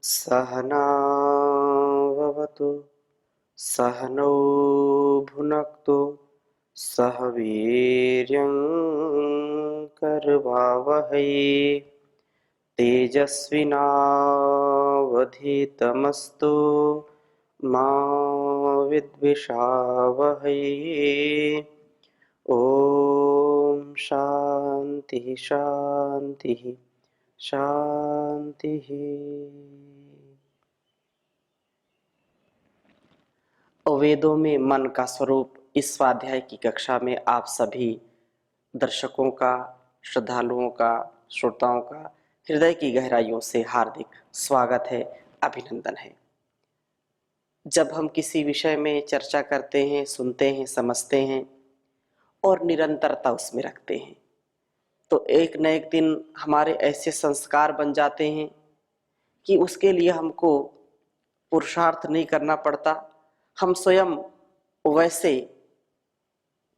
सहनाववतु सहनौ भुनक्तु सह वीर्यं करवावहै तेजस्विनावधीतमस्तु मा विद्विषावहै। ओम शांति शांति शांति। वेदों में मन का स्वरूप इस स्वाध्याय की कक्षा में आप सभी दर्शकों का, श्रद्धालुओं का, श्रोताओं का हृदय की गहराइयों से हार्दिक स्वागत है, अभिनंदन है। जब हम किसी विषय में चर्चा करते हैं, सुनते हैं, समझते हैं और निरंतरता उसमें रखते हैं तो एक न एक दिन हमारे ऐसे संस्कार बन जाते हैं कि उसके लिए हमको पुरुषार्थ नहीं करना पड़ता। हम स्वयं वैसे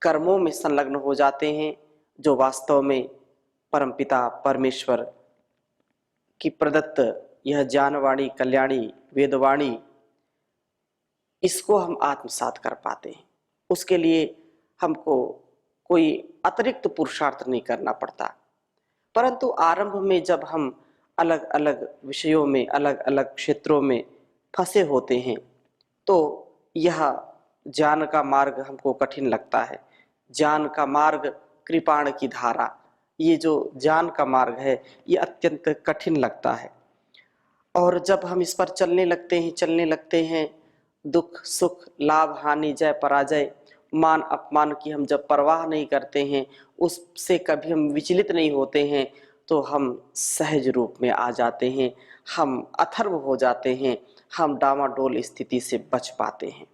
कर्मों में संलग्न हो जाते हैं जो वास्तव में परमपिता परमेश्वर की प्रदत्त यह ज्ञानवाणी, कल्याणी, वेदवाणी, इसको हम आत्मसात कर पाते हैं। उसके लिए हमको कोई अतिरिक्त पुरुषार्थ नहीं करना पड़ता। परंतु आरंभ में जब हम अलग अलग विषयों में, अलग अलग क्षेत्रों में फंसे होते हैं तो यह ज्ञान का मार्ग हमको कठिन लगता है। ज्ञान का मार्ग, कृपाण की धारा, ये जो ज्ञान का मार्ग है ये अत्यंत कठिन लगता है। और जब हम इस पर चलने लगते हैं, दुख सुख, लाभ हानि, जय पराजय, मान अपमान की हम जब परवाह नहीं करते हैं, उससे कभी हम विचलित नहीं होते हैं तो हम सहज रूप में आ जाते हैं, हम अथर्व हो जाते हैं, हम डामाडोल स्थिति से बच पाते हैं।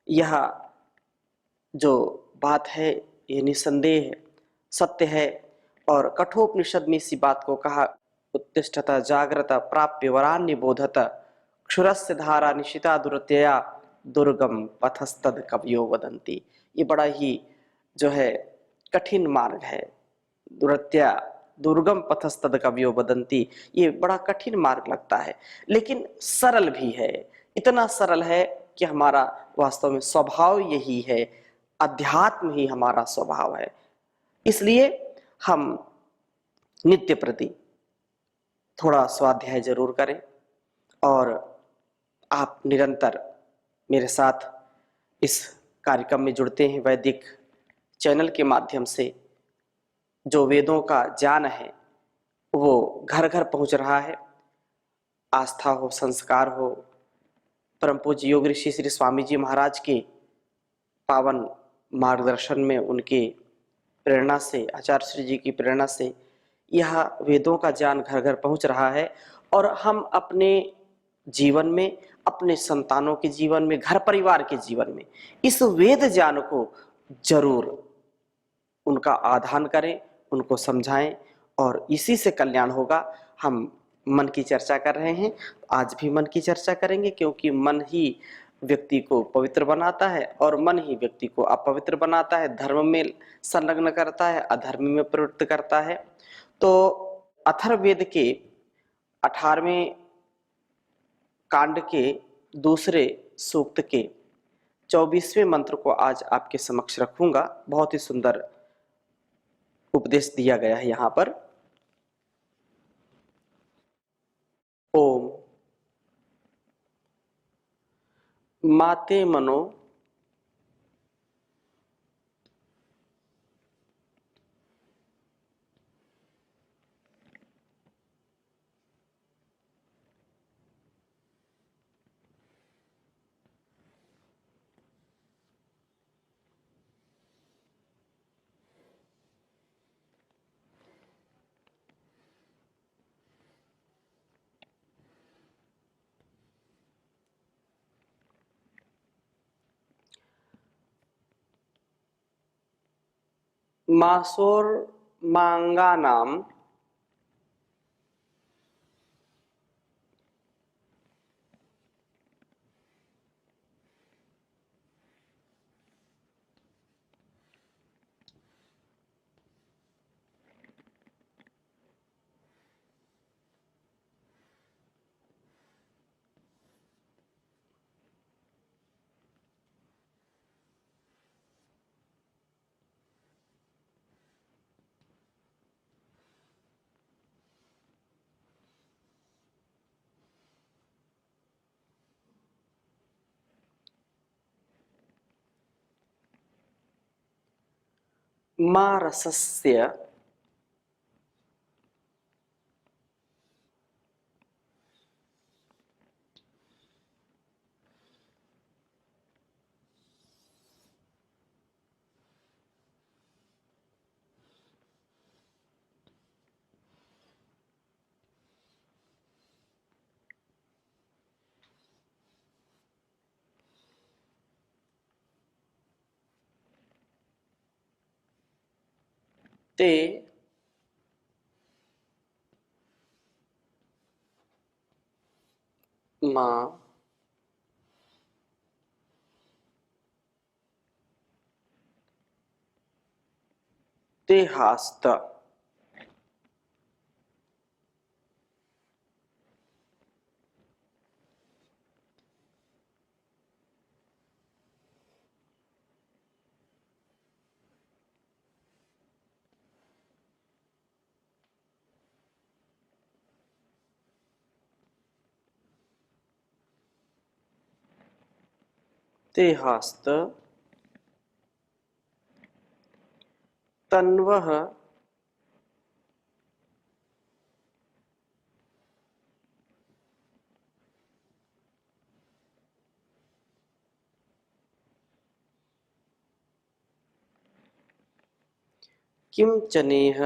यह जो बात है ये निसंदेह सत्य है। और कठोपनिषद में इसी बात को कहा, उत्तिष्ठत जाग्रत प्राप्य वरान्य बोधत क्षुरस्य धारा निशिता दुरत्यया दुर्गम पथस्तद कवयो वदंती। ये बड़ा ही जो है कठिन मार्ग है, दुरत्या दुर्गम पथस्तद कवयो वदंती। ये बड़ा कठिन मार्ग लगता है लेकिन सरल भी है। इतना सरल है कि हमारा वास्तव में स्वभाव यही है, अध्यात्म ही हमारा स्वभाव है। इसलिए हम नित्य प्रति थोड़ा स्वाध्याय जरूर करें और आप निरंतर मेरे साथ इस कार्यक्रम में जुड़ते हैं। वैदिक चैनल के माध्यम से जो वेदों का ज्ञान है वो घर घर पहुंच रहा है। आस्था हो, संस्कार हो, परम पूज्य योग ऋषि श्री स्वामी जी महाराज के पावन मार्गदर्शन में, उनके प्रेरणा से, आचार्य श्री जी की प्रेरणा से यह वेदों का ज्ञान घर घर पहुंच रहा है। और हम अपने जीवन में, अपने संतानों के जीवन में, घर परिवार के जीवन में इस वेद ज्ञान को जरूर उनका आधान करें, उनको समझाएं और इसी से कल्याण होगा। हम मन की चर्चा कर रहे हैं, आज भी मन की चर्चा करेंगे क्योंकि मन ही व्यक्ति को पवित्र बनाता है और मन ही व्यक्ति को अपवित्र बनाता है, धर्म में संलग्न करता है, अधर्म में प्रवृत्त करता है। तो अथर्ववेद के 18वें कांड के दूसरे सूक्त के 24वें मंत्र को आज आपके समक्ष रखूंगा। बहुत ही सुंदर उपदेश दिया गया है यहाँ पर। ओम माते मनो मासोर मांगानाम मा रसस्य ते मा ते हास्त ते हास्त तन्वः किंचनेह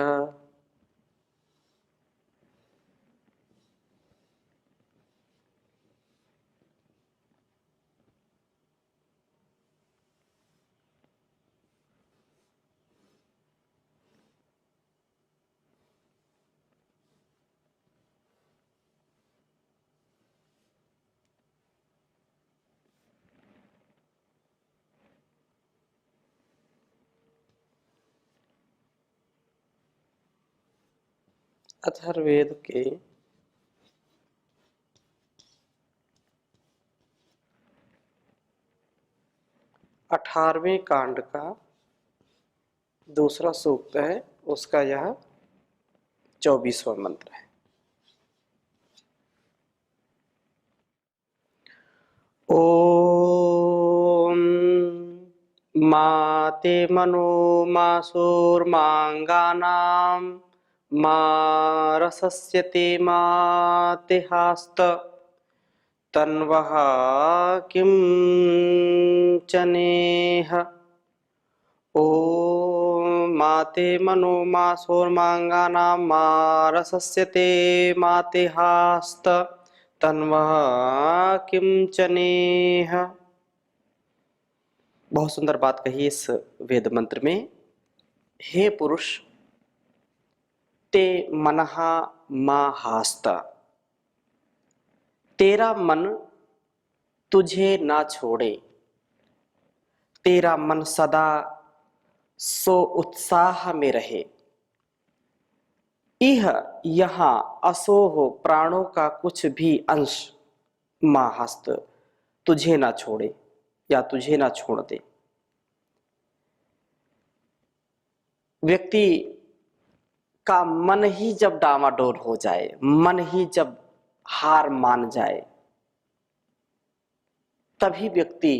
अथर्ववेद के 18वें कांड का दूसरा सूक्त है, उसका यह 24वां मंत्र है। ओम माते मनो मासुर्मांगानां मा रसस्यते माते हास्त तन्वः किंचनेह। ओम माते मनो मासुर्मांगानां मा रसस्यते माते हास्त तन्वः किंचनेह। बहुत सुंदर बात कही इस वेद मंत्र में। हे पुरुष, ते मनहा मा हास्त, तेरा मन तुझे ना छोड़े, तेरा मन सदा सो उत्साह में रहे। इह यहाँ असोह प्राणों का कुछ भी अंश मा हस्त तुझे ना छोड़े या तुझे ना छोड़ दे। व्यक्ति का मन ही जब डामाडोल हो जाए, मन ही जब हार मान जाए, तभी व्यक्ति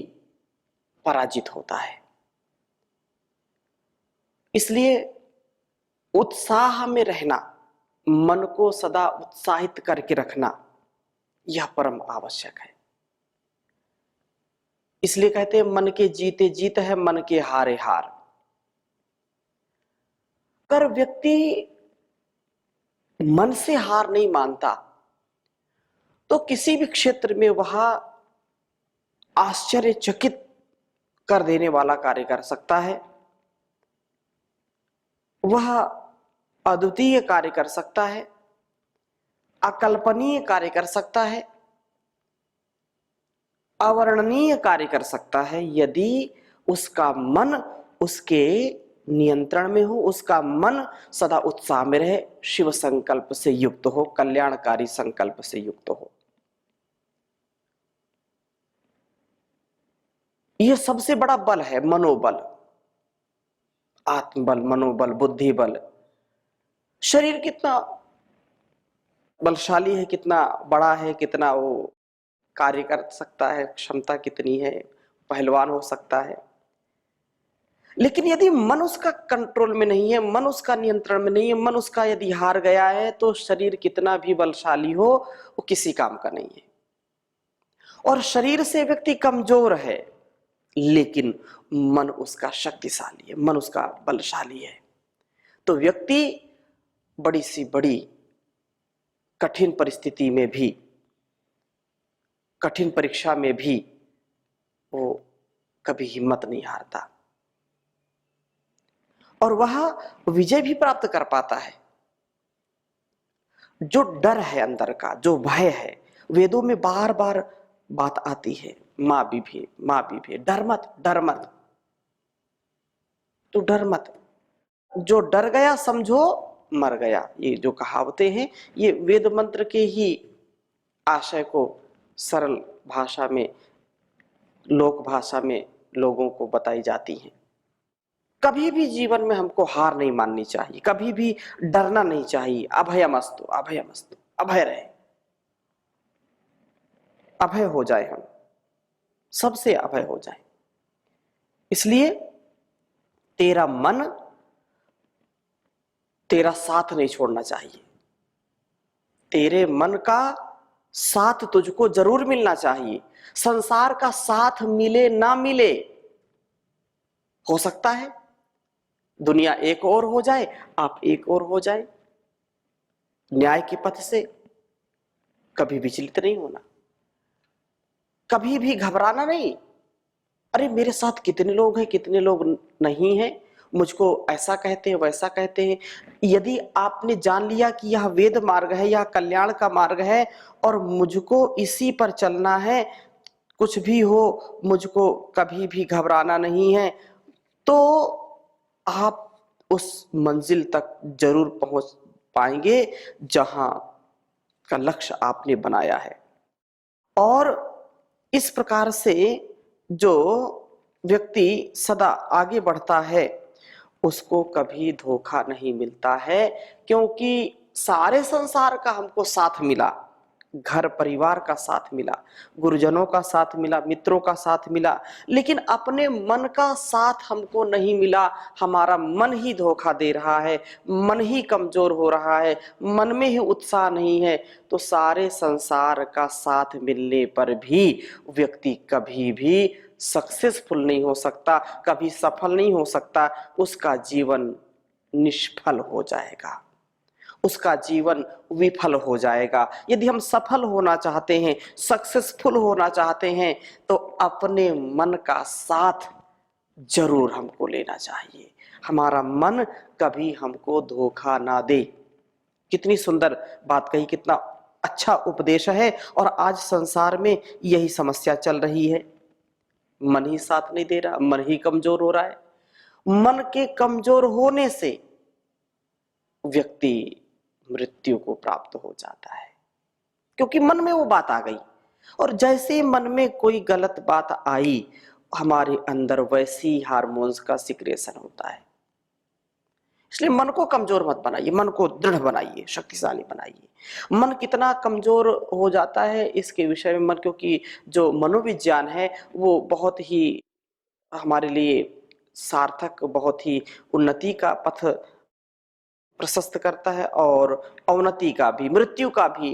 पराजित होता है। इसलिए उत्साह में रहना, मन को सदा उत्साहित करके रखना, यह परम आवश्यक है। इसलिए कहते हैं मन के जीते जीत है, मन के हारे हार। अगर व्यक्ति मन से हार नहीं मानता तो किसी भी क्षेत्र में वह आश्चर्यचकित कर देने वाला कार्य कर सकता है, वह अद्वितीय कार्य कर सकता है, अकल्पनीय कार्य कर सकता है, अवर्णनीय कार्य कर सकता है, यदि उसका मन उसके नियंत्रण में हो, उसका मन सदा उत्साह में रहे, शिव संकल्प से युक्त हो, कल्याणकारी संकल्प से युक्त हो। यह सबसे बड़ा बल है, मनोबल, आत्मबल, मनोबल, बुद्धि बल। शरीर कितना बलशाली है, कितना बड़ा है, कितना वो कार्य कर सकता है, क्षमता कितनी है, पहलवान हो सकता है, लेकिन यदि मन उसका कंट्रोल में नहीं है, मन उसका नियंत्रण में नहीं है, मन उसका यदि हार गया है, तो शरीर कितना भी बलशाली हो वो किसी काम का नहीं है। और शरीर से व्यक्ति कमजोर है, लेकिन मन उसका शक्तिशाली है, मन उसका बलशाली है। तो व्यक्ति बड़ी सी बड़ी कठिन परिस्थिति में भी, कठिन परीक्षा में भी वो कभी हिम्मत नहीं हारता और वह विजय भी प्राप्त कर पाता है। जो डर है अंदर का, जो भय है, वेदों में बार बार बात आती है, मां भी, मां भी, डर मत, डर मत, तू डर मत। जो डर गया समझो मर गया। ये जो कहावतें हैं ये वेद मंत्र के ही आशय को सरल भाषा में, लोक भाषा में लोगों को बताई जाती हैं। कभी भी जीवन में हमको हार नहीं माननी चाहिए, कभी भी डरना नहीं चाहिए। अभयमस्तु, अभयमस्तु, अभय रहे, अभय हो जाए, हम सबसे अभय हो जाए। इसलिए तेरा मन तेरा साथ नहीं छोड़ना चाहिए, तेरे मन का साथ तुझको जरूर मिलना चाहिए। संसार का साथ मिले ना मिले, हो सकता है दुनिया एक और हो जाए, आप एक और हो जाए। न्याय के पथ से कभी विचलित नहीं होना, कभी भी घबराना नहीं। अरे मेरे साथ कितने लोग हैं, कितने लोग नहीं हैं, मुझको ऐसा कहते हैं, वैसा कहते हैं। यदि आपने जान लिया कि यह वेद मार्ग है, यह कल्याण का मार्ग है और मुझको इसी पर चलना है, कुछ भी हो मुझको कभी भी घबराना नहीं है, तो आप उस मंजिल तक जरूर पहुंच पाएंगे जहां का लक्ष्य आपने बनाया है। और इस प्रकार से जो व्यक्ति सदा आगे बढ़ता है उसको कभी धोखा नहीं मिलता है, क्योंकि सारे संसार का हमको साथ मिला, घर परिवार का साथ मिला, गुरुजनों का साथ मिला, मित्रों का साथ मिला, लेकिन अपने मन का साथ हमको नहीं मिला। हमारा मन ही धोखा दे रहा है, मन ही कमजोर हो रहा है, मन में ही उत्साह नहीं है। तो सारे संसार का साथ मिलने पर भी व्यक्ति कभी भी सक्सेसफुल नहीं हो सकता, कभी सफल नहीं हो सकता। उसका जीवन निष्फल हो जाएगा, उसका जीवन विफल हो जाएगा। यदि हम सफल होना चाहते हैं, सक्सेसफुल होना चाहते हैं, तो अपने मन का साथ जरूर हमको लेना चाहिए। हमारा मन कभी हमको धोखा ना दे। कितनी सुंदर बात कही, कितना अच्छा उपदेश है। और आज संसार में यही समस्या चल रही है, मन ही साथ नहीं दे रहा, मन ही कमजोर हो रहा है। मन के कमजोर होने से व्यक्ति मृत्यु को प्राप्त हो जाता है, क्योंकि मन में वो बात आ गई। और जैसे मन में कोई गलत बात आई, हमारे अंदर वैसी हार्मोन्स का सिक्रेशन होता है। इसलिए मन को कमजोर मत बनाइए, मन को दृढ़ बनाइए, शक्तिशाली बनाइए। मन कितना कमजोर हो जाता है इसके विषय में मन, क्योंकि जो मनोविज्ञान है वो बहुत ही हमारे लिए सार्थक, बहुत ही उन्नति का पथ प्रशस्त करता है और अवनति का भी, मृत्यु का भी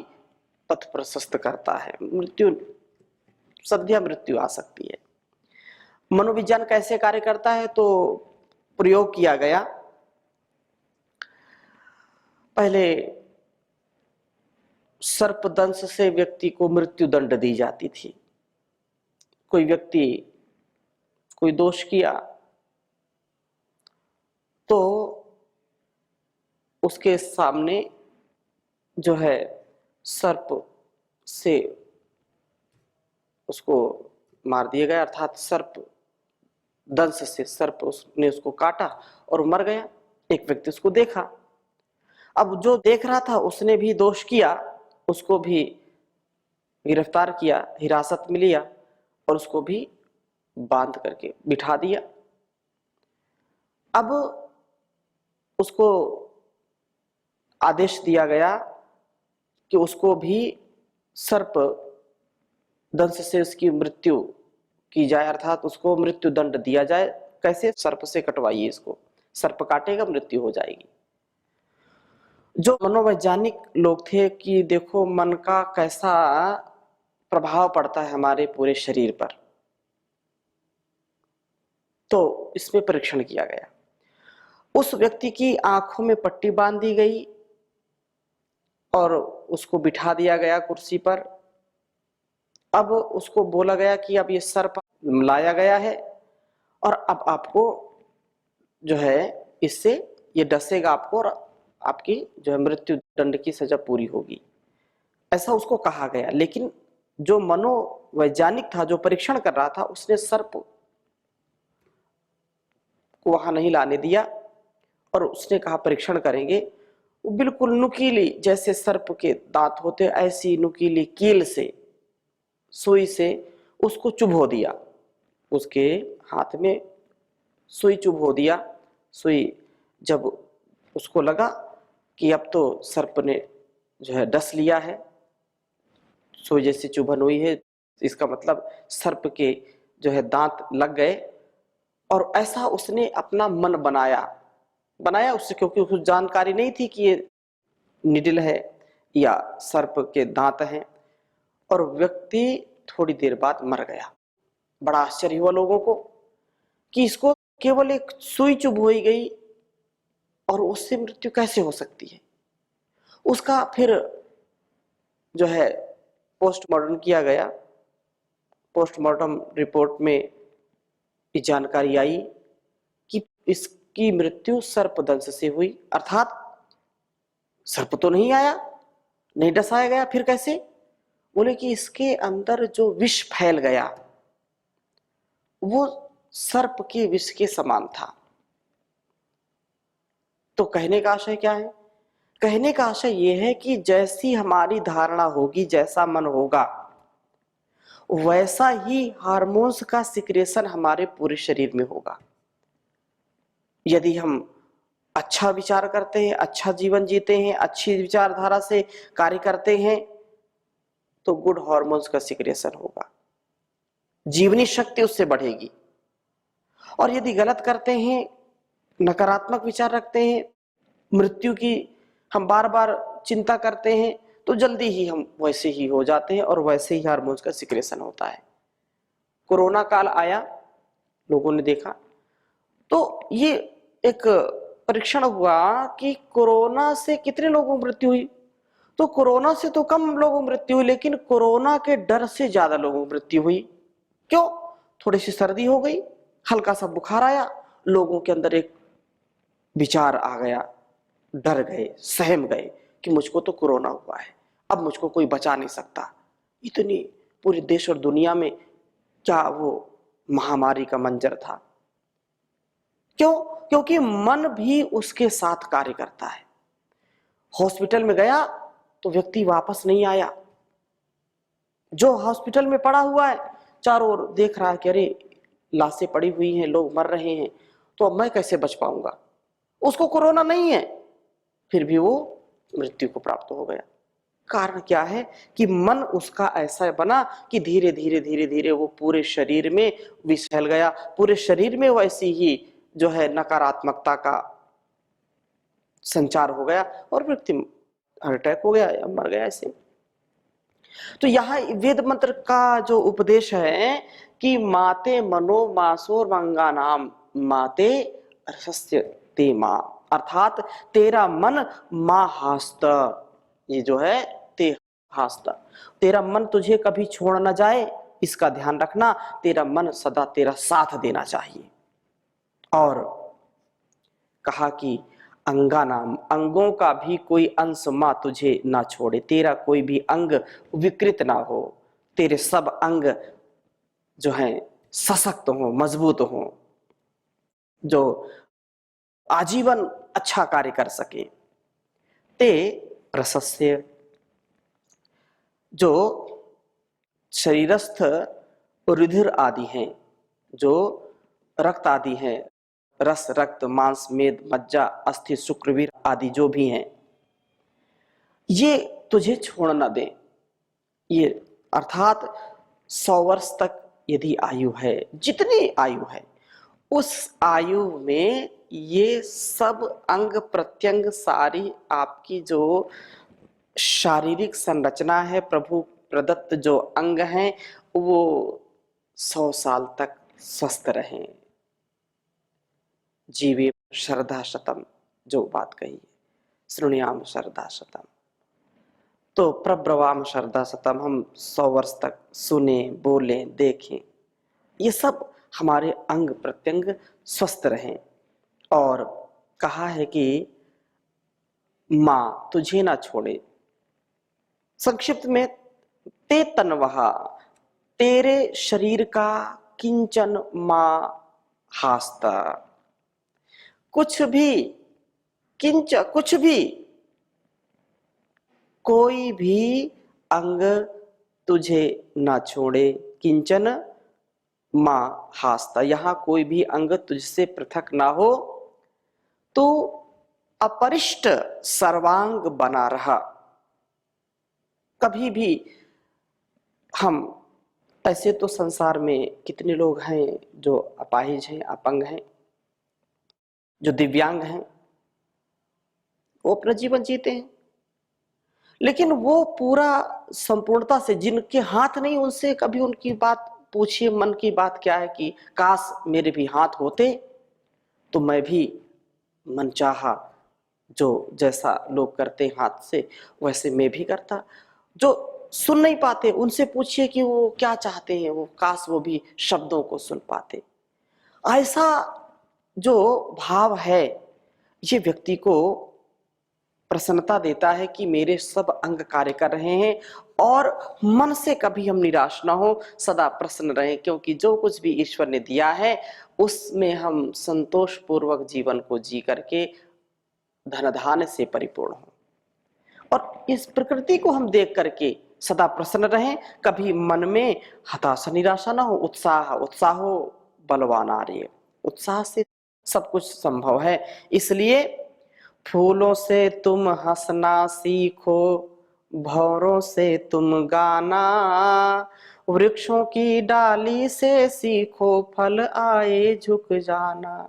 पथ प्रशस्त करता है। मृत्यु, सद्य मृत्यु आ सकती है। मनोविज्ञान कैसे कार्य करता है, तो प्रयोग किया गया। पहले सर्पदंश से व्यक्ति को मृत्यु दंड दी जाती थी। कोई व्यक्ति कोई दोष किया तो उसके सामने जो है सर्प से उसको मार दिया गया, अर्थात सर्प दंश से सर्प उसने उसको काटा और मर गया। एक व्यक्ति उसको देखा, अब जो देख रहा था उसने भी दोष किया, उसको भी गिरफ्तार किया, हिरासत में लिया और उसको भी बांध करके बिठा दिया। अब उसको आदेश दिया गया कि उसको भी सर्प दंश से उसकी मृत्यु की जाए, अर्थात उसको मृत्यु दंड दिया जाए, कैसे? सर्प से कटवाइए इसको, सर्प काटेगा मृत्यु हो जाएगी। जो मनोवैज्ञानिक लोग थे कि देखो मन का कैसा प्रभाव पड़ता है हमारे पूरे शरीर पर, तो इसमें परीक्षण किया गया। उस व्यक्ति की आंखों में पट्टी बांध दी गई और उसको बिठा दिया गया कुर्सी पर। अब उसको बोला गया कि अब ये सर्प लाया गया है और अब आपको जो है इससे ये डसेगा आपको और आपकी जो है मृत्यु दंड की सजा पूरी होगी, ऐसा उसको कहा गया। लेकिन जो मनोवैज्ञानिक था, जो परीक्षण कर रहा था, उसने सर्प को वहां नहीं लाने दिया और उसने कहा परीक्षण करेंगे। वो बिल्कुल नुकीली, जैसे सर्प के दांत होते ऐसी नुकीली कील से, सुई से उसको चुभो दिया। उसके हाथ में सुई चुभो दिया। सुई जब उसको लगा कि अब तो सर्प ने जो है डस लिया है, सुई जैसी चुभन हुई है, इसका मतलब सर्प के जो है दांत लग गए। और ऐसा उसने अपना मन बनाया उससे, क्योंकि उसको जानकारी नहीं थी कि ये निडिल है या सर्प के दांत हैं। और व्यक्ति थोड़ी देर बाद मर गया। बड़ा आश्चर्य हुआ लोगों को कि इसको केवल एक सुई चुभोई गई और उससे मृत्यु कैसे हो सकती है। उसका फिर जो है पोस्टमार्टम किया गया। पोस्टमार्टम रिपोर्ट में ये जानकारी आई कि इसकी मृत्यु सर्पदंश से हुई, अर्थात सर्प तो नहीं आया, नहीं डसाया गया। फिर कैसे? बोले कि इसके अंदर जो विष फैल गया वो सर्प के विष के समान था। तो कहने का आशय क्या है? कहने का आशय यह है कि जैसी हमारी धारणा होगी, जैसा मन होगा, वैसा ही हार्मोन्स का सिक्रेशन हमारे पूरे शरीर में होगा। यदि हम अच्छा विचार करते हैं, अच्छा जीवन जीते हैं, अच्छी विचारधारा से कार्य करते हैं, तो गुड हार्मोन्स का सिक्रेशन होगा, जीवनी शक्ति उससे बढ़ेगी। और यदि गलत करते हैं, नकारात्मक विचार रखते हैं, मृत्यु की हम बार बार चिंता करते हैं, तो जल्दी ही हम वैसे ही हो जाते हैं और वैसे ही हार्मोन्स का सिक्रेशन होता है। कोरोना काल आया, लोगों ने देखा, तो ये एक परीक्षण हुआ कि कोरोना से कितने लोगों की मृत्यु हुई। तो कोरोना से तो कम लोगों की मृत्यु हुई, लेकिन कोरोना के डर से ज्यादा लोगों की मृत्यु हुई। क्यों? थोड़ी सी सर्दी हो गई, हल्का सा बुखार आया, लोगों के अंदर एक विचार आ गया, डर गए, सहम गए कि मुझको तो कोरोना हुआ है, अब मुझको कोई बचा नहीं सकता। इतनी पूरे देश और दुनिया में क्या वो महामारी का मंजर था। क्यों? क्योंकि मन भी उसके साथ कार्य करता है। हॉस्पिटल में गया तो व्यक्ति वापस नहीं आया। जो हॉस्पिटल में पड़ा हुआ है, चारों ओर देख रहा है कि अरे लाशें पड़ी हुई हैं, लोग मर रहे हैं, तो अब मैं कैसे बच पाऊंगा। उसको कोरोना नहीं है, फिर भी वो मृत्यु को प्राप्त हो गया। कारण क्या है? कि मन उसका ऐसा बना कि धीरे धीरे धीरे धीरे वो पूरे शरीर में विष फैल गया। पूरे शरीर में वैसी ही जो है नकारात्मकता का संचार हो गया और व्यक्ति हार्ट अटैक हो गया या मर गया ऐसे। तो यहाँ वेद मंत्र का जो उपदेश है कि माते मनो मासोर मंगा नाम माते रसस्य ते मां, अर्थात तेरा मन मां हास्त, ये जो है ते हास्त, तेरा मन तुझे कभी छोड़ ना जाए, इसका ध्यान रखना। तेरा मन सदा तेरा साथ देना चाहिए। और कहा कि अंगा नाम, अंगों का भी कोई अंश मां तुझे ना छोड़े, तेरा कोई भी अंग विकृत ना हो, तेरे सब अंग जो हैं सशक्त हो, मजबूत हो, जो आजीवन अच्छा कार्य कर सके। ते रसस्य, जो शरीरस्थ रुधिर आदि हैं, जो रक्त आदि हैं, रस, रक्त, मांस, मेद, मज्जा, अस्थि, शुक्रवीर आदि जो भी हैं, ये तुझे छोड़ न दें। ये अर्थात 100 वर्ष तक यदि आयु है, जितनी आयु है उस आयु में ये सब अंग प्रत्यंग सारी आपकी जो शारीरिक संरचना है, प्रभु प्रदत्त जो अंग हैं, वो 100 साल तक स्वस्थ रहें। जीवे श्रद्धा शतम जो बात कही है, शृणुयाम श्रद्धा शतम, तो प्रब्रवाम श्रद्धा शतम, हम 100 वर्ष तक सुने, बोले, देखें, ये सब हमारे अंग प्रत्यंग स्वस्थ रहें। और कहा है कि माँ तुझे ना छोड़े। संक्षिप्त में, ते तन्वहा, तेरे शरीर का किंचन माँ हास्ता, कुछ भी, किंच कुछ भी, कोई भी अंग तुझे ना छोड़े। किंचन माँ हास्ता, यहां कोई भी अंग तुझसे पृथक ना हो, तो अपरिष्ट सर्वांग बना रहा। कभी भी हम, ऐसे तो संसार में कितने लोग हैं जो अपाहिज हैं, अपंग हैं, जो दिव्यांग हैं, वो अपना जीवन जीते हैं, लेकिन वो पूरा संपूर्णता से, जिनके हाथ नहीं, उनसे कभी उनकी बात पूछिए, मन की बात क्या है कि काश मेरे भी हाथ होते तो मैं भी मनचाहा जो जैसा लोग करते हैं हाथ से, वैसे मैं भी करता। जो सुन नहीं पाते उनसे पूछिए कि वो क्या चाहते हैं, वो काश वो भी शब्दों को सुन पाते। ऐसा जो भाव है, ये व्यक्ति को प्रसन्नता देता है कि मेरे सब अंग कार्य कर रहे हैं, और मन से कभी हम निराश ना हो, सदा प्रसन्न रहें, क्योंकि जो कुछ भी ईश्वर ने दिया है उसमें हम संतोष पूर्वक जीवन को जी करके धन धान्य से परिपूर्ण हो, और इस प्रकृति को हम देख करके सदा प्रसन्न रहें। कभी मन में हताशा निराशा ना हो, उत्साह उत्साहो बलवान आर्य, उत्साह से सब कुछ संभव है। इसलिए फूलों से तुम हंसना सीखो, भौरों से तुम गाना, वृक्षों की डाली से सीखो, फल आए झुक जाना।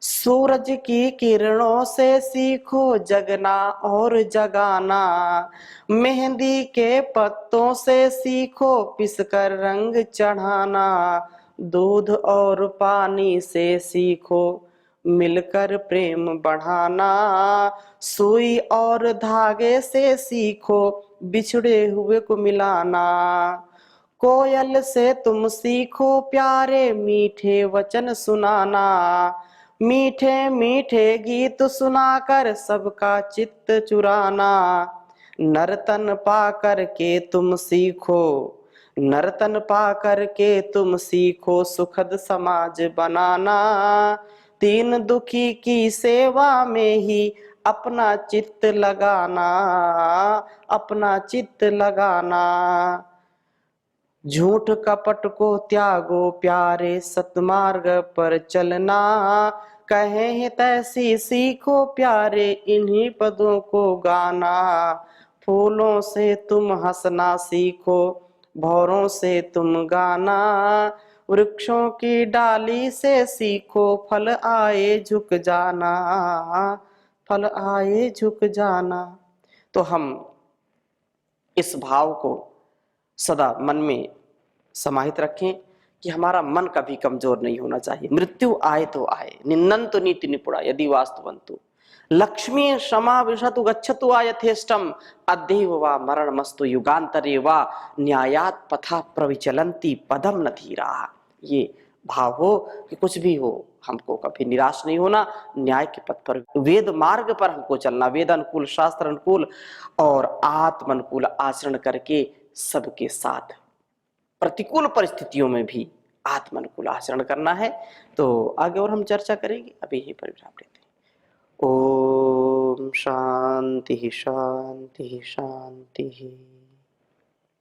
सूरज की किरणों से सीखो जगना और जगाना, मेहंदी के पत्तों से सीखो पिसकर रंग चढ़ाना, दूध और पानी से सीखो मिलकर प्रेम बढ़ाना, सुई और धागे से सीखो बिछड़े हुए को मिलाना, कोयल से तुम सीखो प्यारे मीठे वचन सुनाना, मीठे मीठे गीत सुनाकर सबका चित्त चुराना, नर्तन पा करके तुम सीखो, नर्तन पा करके तुम सीखो सुखद समाज बनाना, तीन दुखी की सेवा में ही अपना चित्त लगाना, अपना चित्त लगाना, झूठ कपट को त्यागो प्यारे सतमार्ग पर चलना, कहे हैं तैसी सीखो प्यारे इन्हीं पदों को गाना, फूलों से तुम हंसना सीखो, भौरों से तुम गाना, वृक्षों की डाली से सीखो फल आए झुक जाना, फल आए झुक जाना। तो हम इस भाव को सदा मन में समाहित रखें कि हमारा मन कभी कमजोर नहीं होना चाहिए। मृत्यु आए तो आए, निन्नंतु नीति निपुणा यदि वास्तवंतु, लक्ष्मी क्षमा विशतु गच्छतु यथेष्टम, अद्यैव वा मरणमस्तु युगांतरे वा, न्यायात पथा प्रविचलन्ति पदम न धीरा। ये भाव हो कि कुछ भी हो हमको कभी निराश नहीं होना, न्याय के पथ पर, वेद मार्ग पर हमको चलना, वेद अनुकूल, शास्त्र अनुकूल और आत्म अनुकूल आचरण करके सबके साथ प्रतिकूल परिस्थितियों में भी आत्म अनुकूल आचरण करना है। तो आगे और हम चर्चा करेंगे, अभी यहीं पर विराम लेते हैं। ओम शांति शांति शांति।